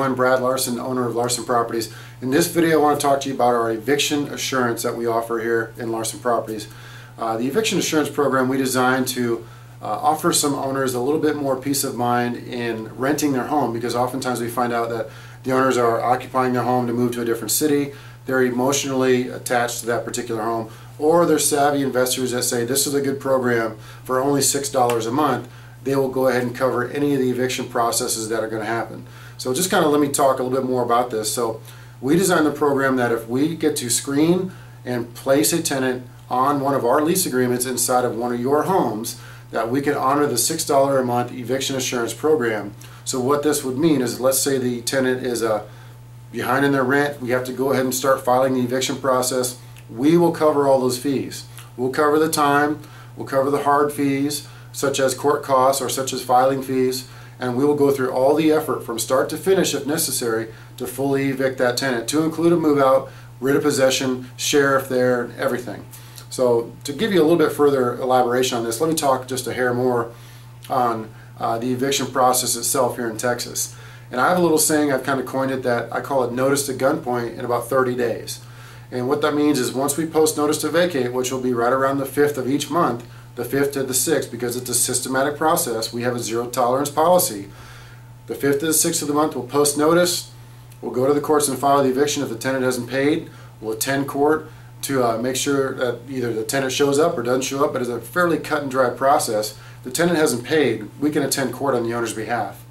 I'm Brad Larson, owner of Larson Properties. In this video I want to talk to you about our eviction assurance that we offer here in Larson Properties. The Eviction Assurance Program we designed to offer some owners a little bit more peace of mind in renting their home, because oftentimes we find out that the owners are occupying their home to move to a different city. They're emotionally attached to that particular home, or they're savvy investors that say this is a good program for only $6 a month. They will go ahead and cover any of the eviction processes that are going to happen. So just kind of let me talk a little bit more about this. So we designed the program that if we get to screen and place a tenant on one of our lease agreements inside of one of your homes, that we can honor the $6 a month eviction assurance program. So what this would mean is, let's say the tenant is behind in their rent, we have to go ahead and start filing the eviction process. We will cover all those fees. We'll cover the time, we'll cover the hard fees, such as court costs or such as filing fees, and we will go through all the effort from start to finish, if necessary, to fully evict that tenant, to include a move out, writ of possession, sheriff there, everything. So to give you a little bit further elaboration on this, let me talk just a hair more on the eviction process itself here in Texas. And I have a little saying, I've kind of coined it, that I call it notice to gunpoint in about 30 days. And what that means is, once we post notice to vacate, which will be right around the 5th of each month, the 5th to the 6th, because it's a systematic process, we have a zero tolerance policy. The 5th to the 6th of the month we'll post notice, we'll go to the courts and file the eviction. If the tenant hasn't paid, we'll attend court to make sure that either the tenant shows up or doesn't show up, but it's a fairly cut and dry process. If the tenant hasn't paid, we can attend court on the owner's behalf.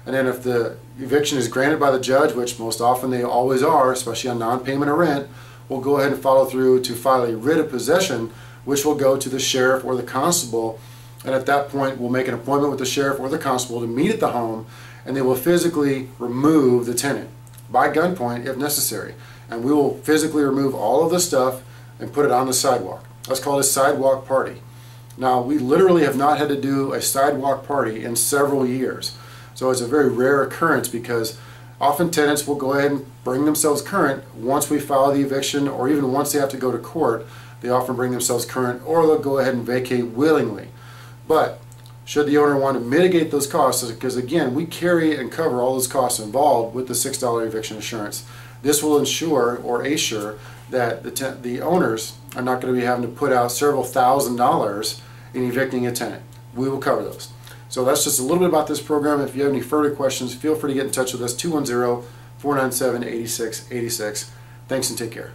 And then if the eviction is granted by the judge, which most often they always are, especially on non-payment of rent, we'll go ahead and follow through to file a writ of possession, which will go to the sheriff or the constable. And at that point we'll make an appointment with the sheriff or the constable to meet at the home, and they will physically remove the tenant by gunpoint if necessary. And we will physically remove all of the stuff and put it on the sidewalk. That's called a sidewalk party. Now, we literally have not had to do a sidewalk party in several years. So it's a very rare occurrence, because often tenants will go ahead and bring themselves current once we file the eviction, or even once they have to go to court. They often bring themselves current, or they'll go ahead and vacate willingly. But should the owner want to mitigate those costs, because again, we carry and cover all those costs involved with the $6 eviction assurance, this will ensure or assure that the owners are not going to be having to put out several $1,000s in evicting a tenant. We will cover those. So that's just a little bit about this program. If you have any further questions, feel free to get in touch with us, 210-497-8686. Thanks and take care.